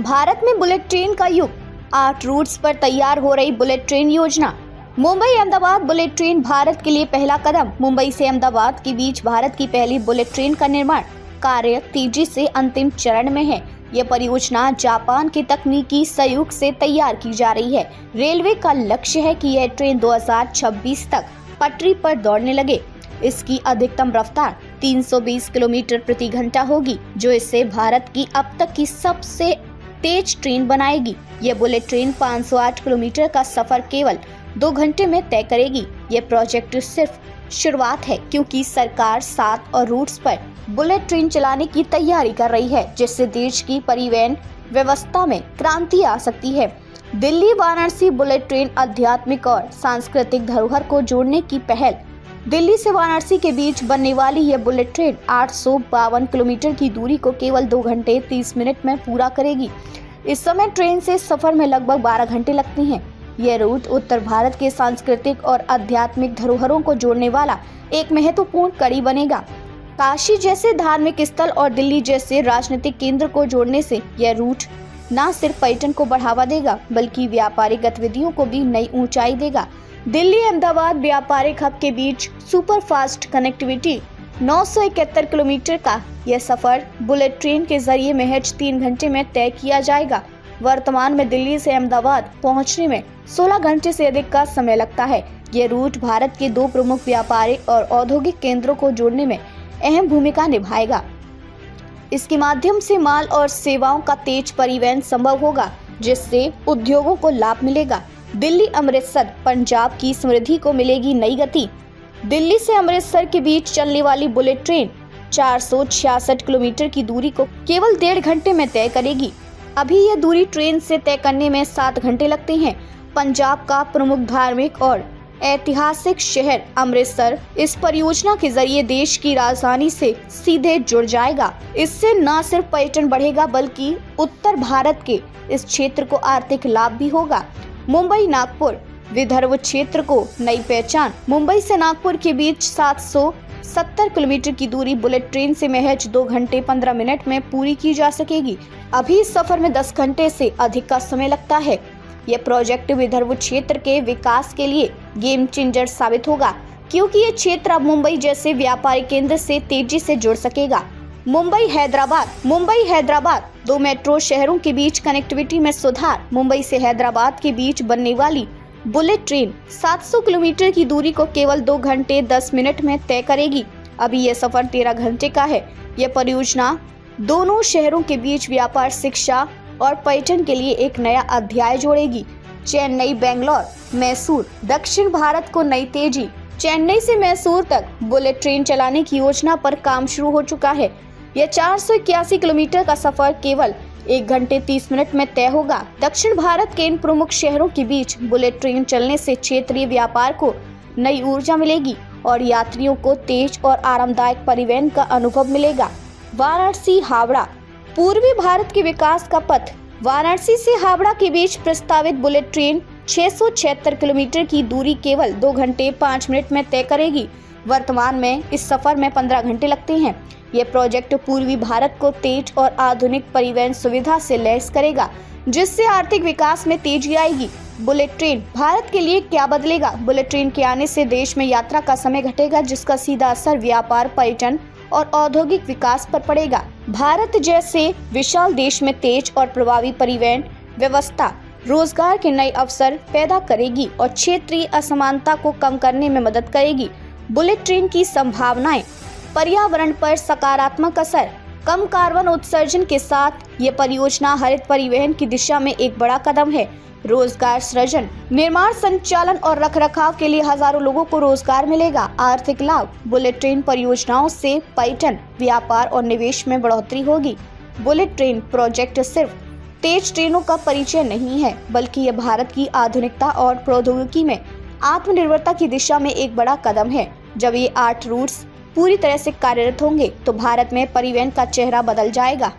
भारत में bullet train का युग, 8 रूट्स पर तैयार हो रही बुलेट ट्रेन योजना। मुंबई अहमदाबाद बुलेट ट्रेन भारत के लिए पहला कदम। मुंबई से अहमदाबाद के बीच भारत की पहली बुलेट ट्रेन का निर्माण कार्य तेजी से अंतिम चरण में है। यह परियोजना जापान के तकनीकी सहयोग से तैयार की जा रही है। रेलवे का लक्ष्य है कि यह ट्रेन 2026 तक पटरी पर दौड़ने लगे। इसकी अधिकतम रफ्तार 320 किलोमीटर प्रति घंटा होगी, जो इसे भारत की अब तक की सबसे तेज ट्रेन बनाएगी। यह बुलेट ट्रेन 508 किलोमीटर का सफर केवल 2 घंटे में तय करेगी। यह प्रोजेक्ट सिर्फ शुरुआत है, क्योंकि सरकार 7 और रूट्स पर बुलेट ट्रेन चलाने की तैयारी कर रही है, जिससे देश की परिवहन व्यवस्था में क्रांति आ सकती है। दिल्ली वाराणसी बुलेट ट्रेन आध्यात्मिक और सांस्कृतिक धरोहर को जोड़ने की पहल। दिल्ली से वाराणसी के बीच बनने वाली यह बुलेट ट्रेन 852 किलोमीटर की दूरी को केवल 2 घंटे 30 मिनट में पूरा करेगी। इस समय ट्रेन से सफर में लगभग 12 घंटे लगते हैं। यह रूट उत्तर भारत के सांस्कृतिक और आध्यात्मिक धरोहरों को जोड़ने वाला एक महत्वपूर्ण कड़ी बनेगा। काशी जैसे धार्मिक स्थल और दिल्ली जैसे राजनीतिक केंद्र को जोड़ने से यह रूट न सिर्फ पर्यटन को बढ़ावा देगा, बल्कि व्यापारिक गतिविधियों को भी नई ऊंचाई देगा। दिल्ली अहमदाबाद व्यापारिक हब के बीच सुपर फास्ट कनेक्टिविटी 971 किलोमीटर का यह सफर बुलेट ट्रेन के जरिए महज 3 घंटे में तय किया जाएगा। वर्तमान में दिल्ली से अहमदाबाद पहुंचने में 16 घंटे से अधिक का समय लगता है। यह रूट भारत के 2 प्रमुख व्यापारिक और औद्योगिक केंद्रों को जोड़ने में अहम भूमिका निभाएगा। इसके माध्यम से माल और सेवाओं का तेज परिवहन संभव होगा, जिससे उद्योगों को लाभ मिलेगा। दिल्ली अमृतसर पंजाब की समृद्धि को मिलेगी नई गति। दिल्ली से अमृतसर के बीच चलने वाली बुलेट ट्रेन 466 किलोमीटर की दूरी को केवल 1.5 घंटे में तय करेगी। अभी यह दूरी ट्रेन से तय करने में 7 घंटे लगते हैं। पंजाब का प्रमुख धार्मिक और ऐतिहासिक शहर अमृतसर इस परियोजना के जरिए देश की राजधानी से सीधे जुड़ जाएगा। इससे न सिर्फ पर्यटन बढ़ेगा, बल्कि उत्तर भारत के इस क्षेत्र को आर्थिक लाभ भी होगा। मुंबई नागपुर विदर्भ क्षेत्र को नई पहचान। मुंबई से नागपुर के बीच 770 किलोमीटर की दूरी बुलेट ट्रेन से महज 2 घंटे 15 मिनट में पूरी की जा सकेगी। अभी इस सफर में 10 घंटे से अधिक का समय लगता है। यह प्रोजेक्ट विदर्भ क्षेत्र के विकास के लिए गेम चेंजर साबित होगा, क्योंकि यह क्षेत्र अब मुंबई जैसे व्यापारिक केंद्र से तेजी से जुड़ सकेगा। मुंबई हैदराबाद 2 मेट्रो शहरों के बीच कनेक्टिविटी में सुधार। मुंबई से हैदराबाद के बीच बनने वाली बुलेट ट्रेन 700 किलोमीटर की दूरी को केवल 2 घंटे 10 मिनट में तय करेगी। अभी यह सफर 13 घंटे का है। यह परियोजना दोनों शहरों के बीच व्यापार, शिक्षा और पर्यटन के लिए एक नया अध्याय जोड़ेगी। चेन्नई, बेंगलोर, मैसूर, दक्षिण भारत को नई तेजी। चेन्नई से मैसूर तक बुलेट ट्रेन चलाने की योजना पर काम शुरू हो चुका है। यह 481 किलोमीटर का सफर केवल 1 घंटे 30 मिनट में तय होगा। दक्षिण भारत के इन प्रमुख शहरों के बीच बुलेट ट्रेन चलने से क्षेत्रीय व्यापार को नई ऊर्जा मिलेगी और यात्रियों को तेज और आरामदायक परिवहन का अनुभव मिलेगा। वाराणसी हावड़ा पूर्वी भारत के विकास का पथ। वाराणसी से हावड़ा के बीच प्रस्तावित बुलेट ट्रेन 676 किलोमीटर की दूरी केवल 2 घंटे 5 मिनट में तय करेगी। वर्तमान में इस सफर में 15 घंटे लगते हैं। यह प्रोजेक्ट पूर्वी भारत को तेज और आधुनिक परिवहन सुविधा से लैस करेगा, जिससे आर्थिक विकास में तेजी आएगी। बुलेट ट्रेन भारत के लिए क्या बदलेगा? बुलेट ट्रेन के आने से देश में यात्रा का समय घटेगा, जिसका सीधा असर व्यापार, पर्यटन और औद्योगिक विकास पर पड़ेगा। भारत जैसे विशाल देश में तेज और प्रभावी परिवहन व्यवस्था रोजगार के नए अवसर पैदा करेगी और क्षेत्रीय असमानता को कम करने में मदद करेगी। बुलेट ट्रेन की संभावनाएं। पर्यावरण पर सकारात्मक असर। कम कार्बन उत्सर्जन के साथ ये परियोजना हरित परिवहन की दिशा में एक बड़ा कदम है। रोजगार सृजन। निर्माण, संचालन और रखरखाव के लिए हजारों लोगों को रोजगार मिलेगा। आर्थिक लाभ। बुलेट ट्रेन परियोजनाओं से पर्यटन, व्यापार और निवेश में बढ़ोतरी होगी। बुलेट ट्रेन प्रोजेक्ट सिर्फ तेज ट्रेनों का परिचय नहीं है, बल्कि यह भारत की आधुनिकता और प्रौद्योगिकी में आत्मनिर्भरता की दिशा में एक बड़ा कदम है। जब ये 8 रूट्स पूरी तरह से कार्यरत होंगे, तो भारत में परिवहन का चेहरा बदल जाएगा।